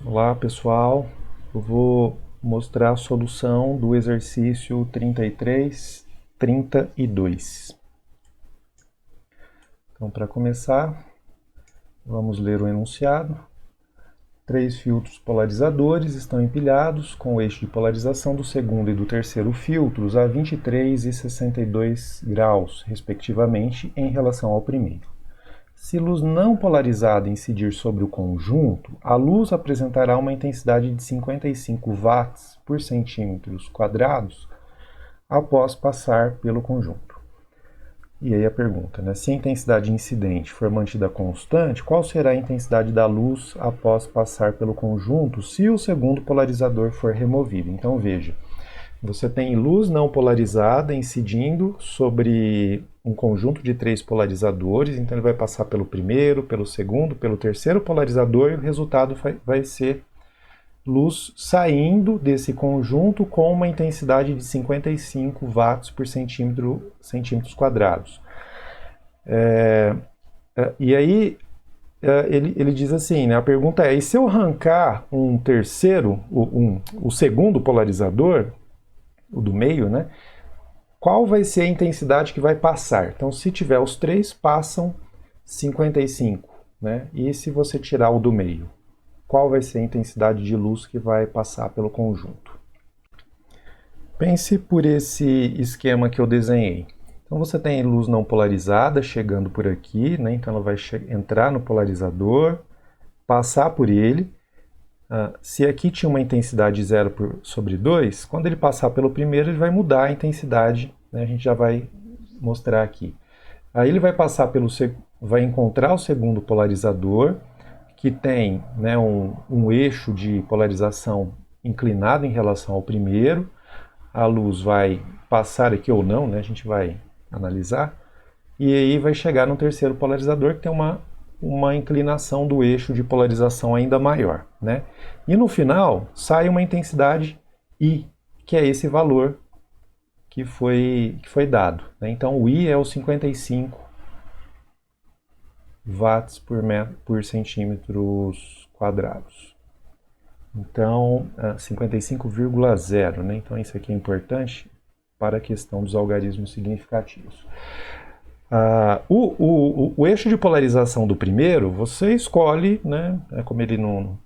Olá pessoal, eu vou mostrar a solução do exercício 33, 32. Então, para começar, vamos ler o enunciado. 3 filtros polarizadores estão empilhados com o eixo de polarização do segundo e do terceiro filtros a 23 e 62 graus, respectivamente, em relação ao primeiro. Se luz não polarizada incidir sobre o conjunto, a luz apresentará uma intensidade de 55 watts por centímetros quadrados após passar pelo conjunto. E aí a pergunta, né? Se a intensidade incidente for mantida constante, qual será a intensidade da luz após passar pelo conjunto se o segundo polarizador for removido? Então veja, você tem luz não polarizada incidindo sobre um conjunto de 3 polarizadores, então ele vai passar pelo primeiro, pelo segundo, pelo terceiro polarizador e o resultado vai ser luz saindo desse conjunto com uma intensidade de 55 watts por centímetros quadrados. E aí ele diz assim, né, a pergunta é, e se eu arrancar um terceiro, o segundo polarizador, o do meio, né? Qual vai ser a intensidade que vai passar? Então, se tiver os três, passam 55, né? E se você tirar o do meio? Qual vai ser a intensidade de luz que vai passar pelo conjunto? Pense por esse esquema que eu desenhei. Então, você tem luz não polarizada chegando por aqui, né? Então ela vai entrar no polarizador, passar por ele. Se aqui tinha uma intensidade 0 sobre 2, quando ele passar pelo primeiro, ele vai mudar a intensidade, né? A gente já vai mostrar aqui. Aí ele vai passar vai encontrar o segundo polarizador, que tem, né, um eixo de polarização inclinado em relação ao primeiro. A luz vai passar aqui ou não, né? A gente vai analisar. E aí vai chegar no terceiro polarizador, que tem uma inclinação do eixo de polarização ainda maior, né? E no final sai uma intensidade I, que é esse valor que foi dado, né? Então o I é o 55 watts por centímetros quadrados. Então 55,0, né? Então isso aqui é importante para a questão dos algarismos significativos. O eixo de polarização do primeiro, você escolhe, né? Como ele não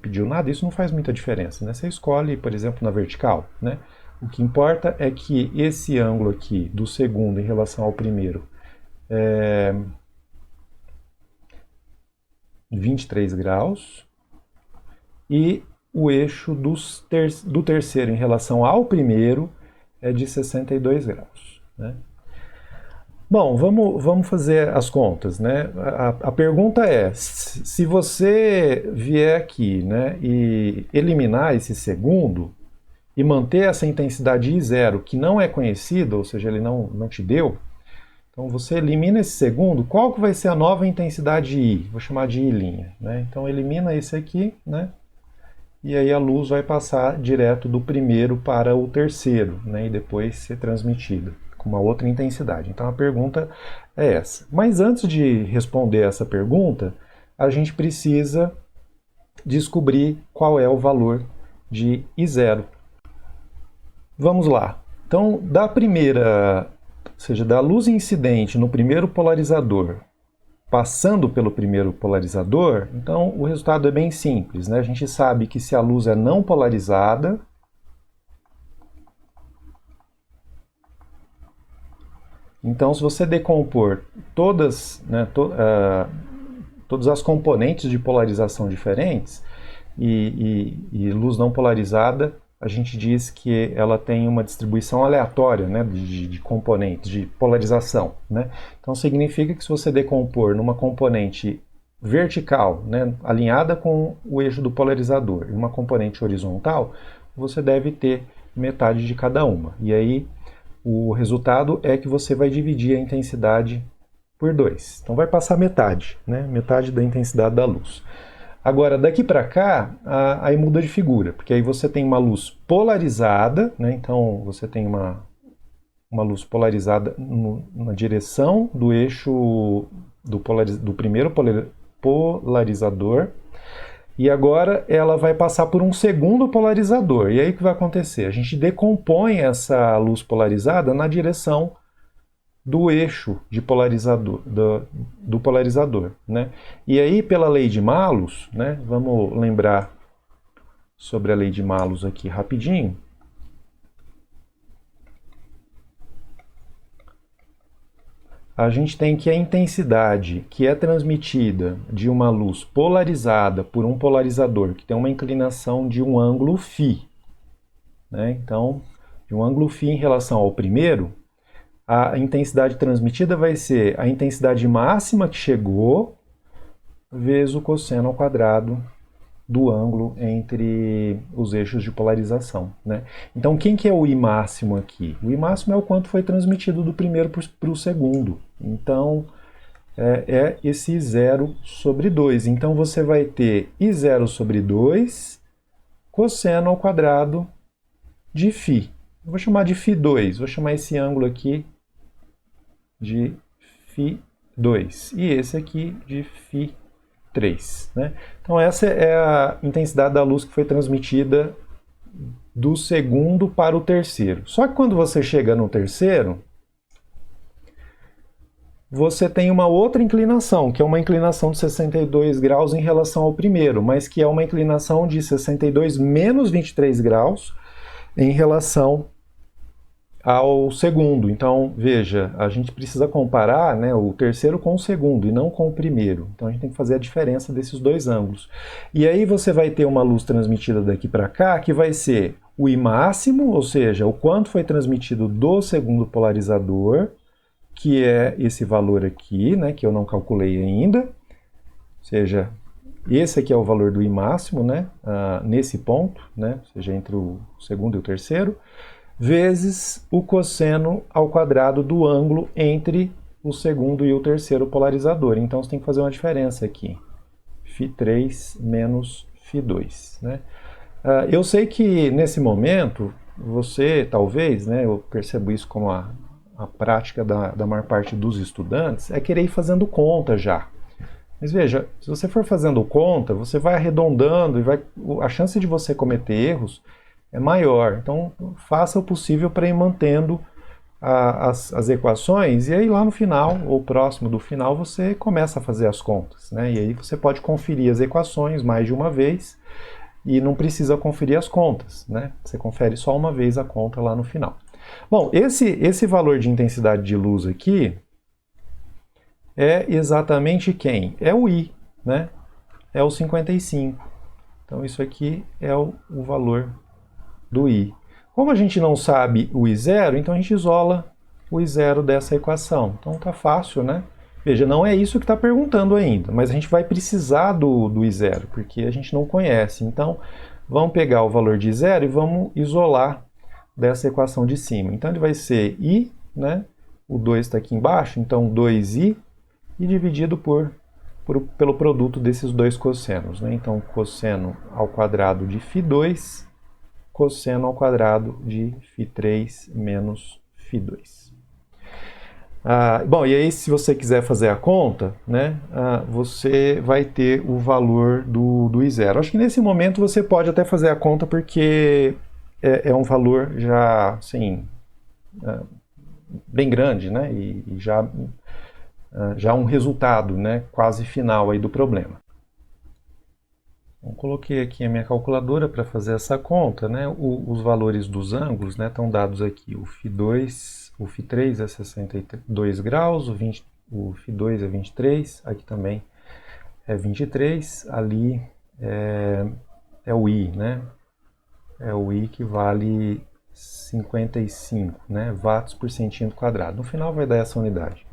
pediu nada, isso não faz muita diferença, né? Você escolhe, por exemplo, na vertical, né? O que importa é que esse ângulo aqui do segundo em relação ao primeiro é 23 graus e o eixo do terceiro em relação ao primeiro é de 62 graus, né? Bom, vamos fazer as contas, né? A pergunta é, se você vier aqui, né, e eliminar esse segundo e manter essa intensidade I0, que não é conhecida, ou seja, ele não te deu, então você elimina esse segundo, qual que vai ser a nova intensidade I? Vou chamar de I', né? Então elimina esse aqui, né? E aí a luz vai passar direto do primeiro para o terceiro, né? E depois ser transmitida com uma outra intensidade. Então a pergunta é essa. Mas antes de responder essa pergunta, a gente precisa descobrir qual é o valor de I0. Vamos lá. Então, da primeira, ou seja, da luz incidente no primeiro polarizador, passando pelo primeiro polarizador, então o resultado é bem simples, né? A gente sabe que se a luz é não polarizada, então, se você decompor todas as componentes de polarização diferentes e luz não polarizada, a gente diz que ela tem uma distribuição aleatória, né, de componentes, de polarização, né? Então, significa que se você decompor numa componente vertical, né, alinhada com o eixo do polarizador, e uma componente horizontal, você deve ter metade de cada uma. E aí, o resultado é que você vai dividir a intensidade por 2. Então vai passar metade, né? Metade da intensidade da luz. Agora, daqui para cá, aí muda de figura, porque aí você tem uma luz polarizada, né? Então você tem uma luz polarizada na direção do eixo do primeiro polarizador, E agora ela vai passar por um segundo polarizador. E aí o que vai acontecer? A gente decompõe essa luz polarizada na direção do eixo de polarizador, do polarizador, né? E aí, pela lei de Malus, né, vamos lembrar sobre a lei de Malus aqui rapidinho. A gente tem que a intensidade que é transmitida de uma luz polarizada por um polarizador que tem uma inclinação de um ângulo φ, né? Então, de um ângulo φ em relação ao primeiro, a intensidade transmitida vai ser a intensidade máxima que chegou vezes o cosseno ao quadrado do ângulo entre os eixos de polarização, né? Então, quem que é o I máximo aqui? O I máximo é o quanto foi transmitido do primeiro para o segundo. Então, é esse 0 sobre 2. Então, você vai ter I0 sobre 2 cosseno ao quadrado de φ. Eu vou chamar de φ2. Vou chamar esse ângulo aqui de φ2. E esse aqui de φ3, né? Então essa é a intensidade da luz que foi transmitida do segundo para o terceiro. Só que quando você chega no terceiro, você tem uma outra inclinação, que é uma inclinação de 62 graus em relação ao primeiro, mas que é uma inclinação de 62 menos 23 graus em relação ao segundo. Então, veja, a gente precisa comparar, né, o terceiro com o segundo e não com o primeiro. Então, a gente tem que fazer a diferença desses dois ângulos. E aí você vai ter uma luz transmitida daqui para cá, que vai ser o I máximo, ou seja, o quanto foi transmitido do segundo polarizador, que é esse valor aqui, né, que eu não calculei ainda. Ou seja, esse aqui é o valor do I máximo, né, nesse ponto, né, ou seja, entre o segundo e o terceiro, vezes o cosseno ao quadrado do ângulo entre o segundo e o terceiro polarizador. Então, você tem que fazer uma diferença aqui. φ3 menos φ2, né? Eu sei que, nesse momento, você, talvez, né, eu percebo isso como a prática da maior parte dos estudantes, é querer ir fazendo conta já. Mas veja, se você for fazendo conta, você vai arredondando e a chance de você cometer erros é maior. Então, faça o possível para ir mantendo as equações e aí lá no final, ou próximo do final, você começa a fazer as contas, né? E aí você pode conferir as equações mais de uma vez e não precisa conferir as contas, né? Você confere só uma vez a conta lá no final. Bom, esse valor de intensidade de luz aqui é exatamente quem? É o I, né? É o 55. Então, isso aqui é o valor do I. Como a gente não sabe o I0, então a gente isola o I0 dessa equação. Então tá fácil, né? Veja, não é isso que está perguntando ainda, mas a gente vai precisar do I0, porque a gente não conhece. Então, vamos pegar o valor de I0 e vamos isolar dessa equação de cima. Então, ele vai ser I, né? O 2 está aqui embaixo, então 2I, e dividido pelo produto desses dois cossenos, né? Então, cosseno ao quadrado de φ2 cosseno ao quadrado de φ3 menos φ2. Bom, e aí se você quiser fazer a conta, né, você vai ter o valor do I0. Acho que nesse momento você pode até fazer a conta porque é um valor já, assim, bem grande, né, e já um resultado, né, quase final aí do problema. Então, coloquei aqui a minha calculadora para fazer essa conta, né? Os valores dos ângulos, né, estão dados aqui. O φ3 é 62 graus, o φ2 é 23, aqui também é 23, ali é o I, né? É o I que vale 55, né, watts por centímetro quadrado. No final vai dar essa unidade.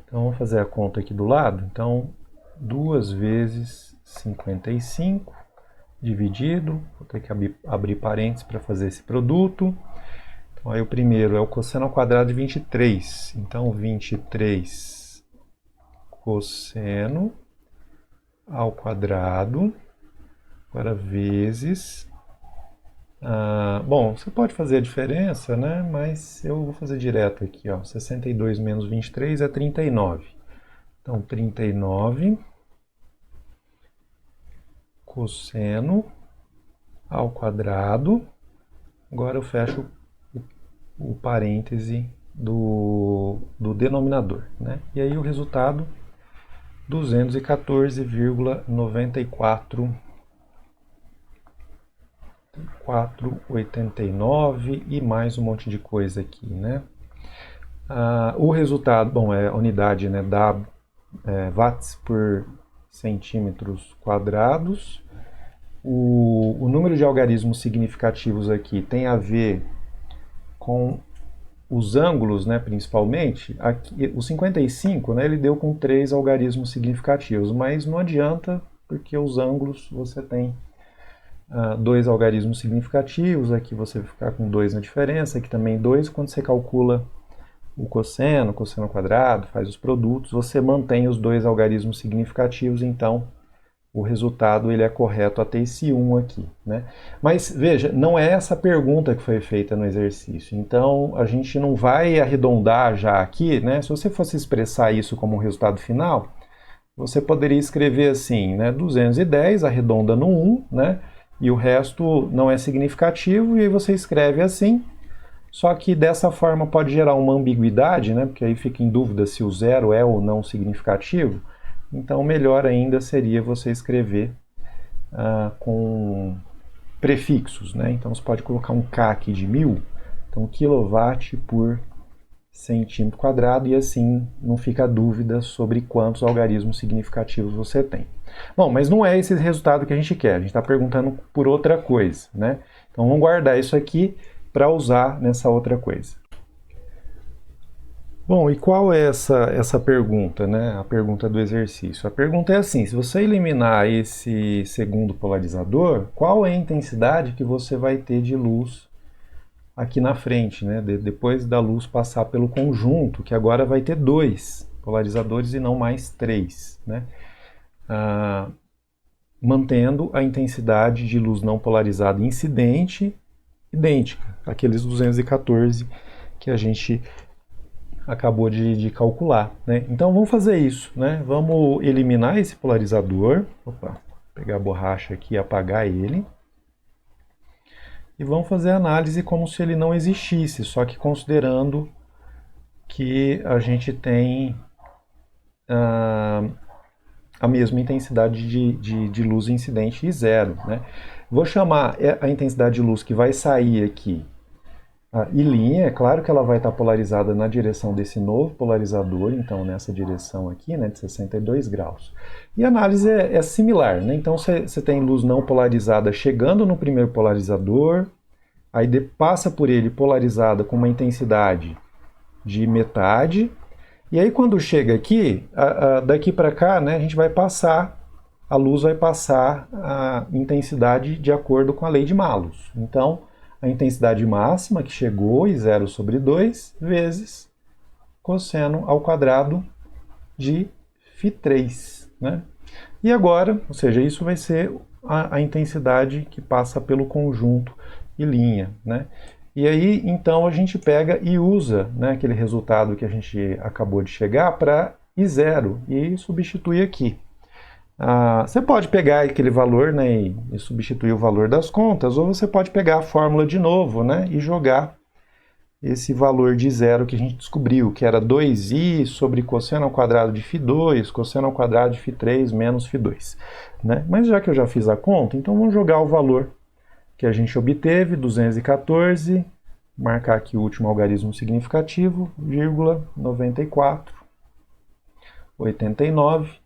Então, vamos fazer a conta aqui do lado. Então, 2 vezes 55 dividido, vou ter que abrir parênteses para fazer esse produto. Então, aí o primeiro é o cosseno ao quadrado de 23. Então, 23 cosseno ao quadrado, agora vezes... bom, você pode fazer a diferença, né? Mas eu vou fazer direto aqui, ó. 62 menos 23 é 39. Então, 39 cosseno ao quadrado. Agora eu fecho o parêntese do denominador, né? E aí o resultado, 214,489 e mais um monte de coisa aqui, né? O resultado, bom, é a unidade, né, watts por centímetros quadrados. O número de algarismos significativos aqui tem a ver com os ângulos, né, principalmente. Aqui, o 55, né, ele deu com 3 algarismos significativos, mas não adianta, porque os ângulos você tem 2 algarismos significativos, aqui você vai ficar com 2 na diferença, aqui também 2. Quando você calcula o cosseno ao quadrado, faz os produtos, você mantém os 2 algarismos significativos, então o resultado ele é correto até esse 1 aqui, né? Mas veja, não é essa pergunta que foi feita no exercício, então a gente não vai arredondar já aqui, né? Se você fosse expressar isso como um resultado final, você poderia escrever assim, né? 210 arredonda no 1, né? E o resto não é significativo, e aí você escreve assim. Só que dessa forma pode gerar uma ambiguidade, né? Porque aí fica em dúvida se o 0 é ou não significativo. Então, melhor ainda seria você escrever com prefixos, né? Então, você pode colocar um K aqui de 1000, então quilowatt por centímetro quadrado, e assim não fica dúvida sobre quantos algarismos significativos você tem. Bom, mas não é esse resultado que a gente quer, a gente está perguntando por outra coisa, né? Então, vamos guardar isso aqui para usar nessa outra coisa. Bom, e qual é essa pergunta, né? A pergunta do exercício. A pergunta é assim: se você eliminar esse segundo polarizador, qual é a intensidade que você vai ter de luz aqui na frente, né? Depois da luz passar pelo conjunto, que agora vai ter 2 polarizadores e não mais 3, né? Mantendo a intensidade de luz não polarizada incidente idêntica, aqueles 214 que a gente acabou de calcular, né? Então vamos fazer isso, né? Vamos eliminar esse polarizador. Opa, pegar a borracha aqui e apagar ele. E vamos fazer a análise como se ele não existisse, só que considerando que a gente tem a mesma intensidade de luz incidente e 0, né? Vou chamar a intensidade de luz que vai sair aqui I', é claro que ela vai estar polarizada na direção desse novo polarizador, então nessa direção aqui, né, de 62 graus. E a análise é similar, né? Então você tem luz não polarizada chegando no primeiro polarizador, aí passa por ele polarizada com uma intensidade de metade, e aí quando chega aqui, daqui para cá, né, a luz vai passar a intensidade de acordo com a lei de Malus. Então, a intensidade máxima que chegou, e 0 sobre 2, vezes cosseno ao quadrado de φ3, né? E agora, ou seja, isso vai ser a intensidade que passa pelo conjunto e linha, né? E aí, então, a gente pega e usa, né, aquele resultado que a gente acabou de chegar para I0 e substitui aqui. Você pode pegar aquele valor, né, e substituir o valor das contas, ou você pode pegar a fórmula de novo, né, e jogar esse valor de 0 que a gente descobriu, que era 2i sobre cosseno ao quadrado de φ2, cosseno ao quadrado de φ3 menos φ2. Né? Mas já que eu já fiz a conta, então vamos jogar o valor que a gente obteve, 214, marcar aqui o último algarismo significativo, vírgula 94,89.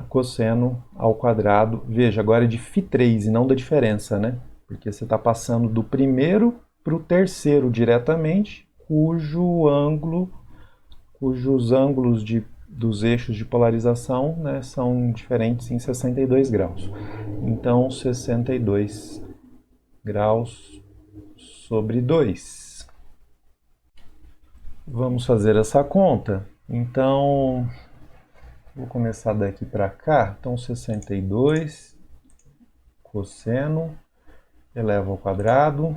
Cosseno ao quadrado, veja, agora é de φ3 e não da diferença, né? Porque você está passando do primeiro para o terceiro diretamente, cujos ângulos dos eixos de polarização, né, são diferentes em 62 graus. Então, 62 graus sobre 2. Vamos fazer essa conta. Então, vou começar daqui para cá. Então, 62 cosseno eleva ao quadrado,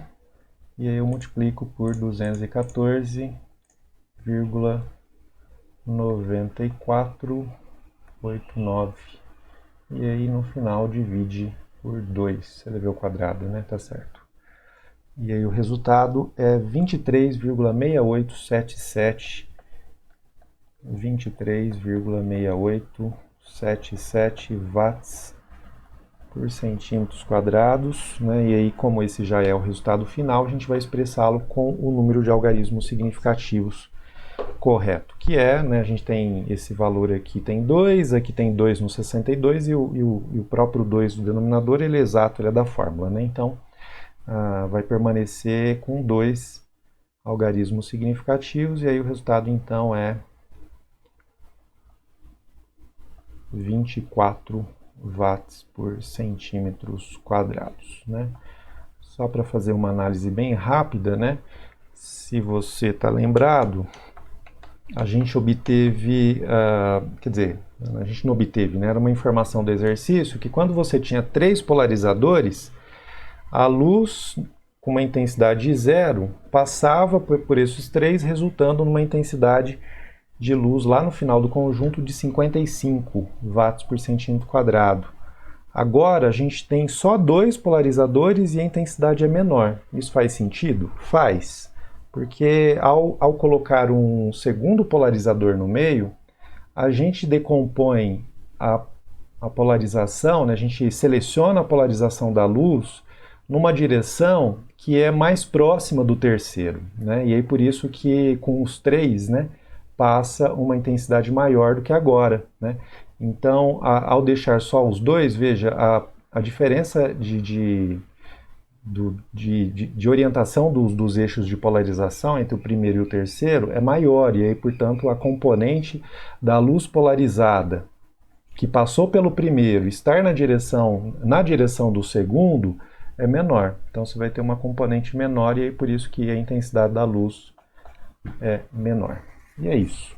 e aí eu multiplico por 214,9489. e aí no final divide por 2, elevei ao quadrado, né? Tá certo. E aí o resultado é 23,6877 watts por centímetros quadrados, né? E aí, como esse já é o resultado final, a gente vai expressá-lo com o número de algarismos significativos correto, que é, né, a gente tem esse valor aqui, tem 2, aqui tem 2 no 62 e o próprio 2 do denominador, ele é exato, ele é da fórmula, né? Então, vai permanecer com 2 algarismos significativos, e aí o resultado, então, é 24 watts por centímetros quadrados, né? Só para fazer uma análise bem rápida, né? Se você está lembrado, a gente obteve, quer dizer, a gente não obteve, né? Era uma informação do exercício que quando você tinha 3 polarizadores, a luz com uma intensidade de 0 passava por esses 3, resultando numa intensidade de luz lá no final do conjunto de 55 watts por centímetro quadrado. Agora a gente tem só 2 polarizadores e a intensidade é menor. Isso faz sentido? Faz. Porque ao colocar um segundo polarizador no meio, a gente decompõe a polarização, né? A gente seleciona a polarização da luz numa direção que é mais próxima do terceiro, né? E aí por isso que com os 3, né, passa uma intensidade maior do que agora, né? Então, ao deixar só os 2, veja, a diferença de orientação dos eixos de polarização entre o primeiro e o terceiro é maior, e aí, portanto, a componente da luz polarizada que passou pelo primeiro estar na direção do segundo é menor. Então, você vai ter uma componente menor, e aí por isso que a intensidade da luz é menor. E é isso.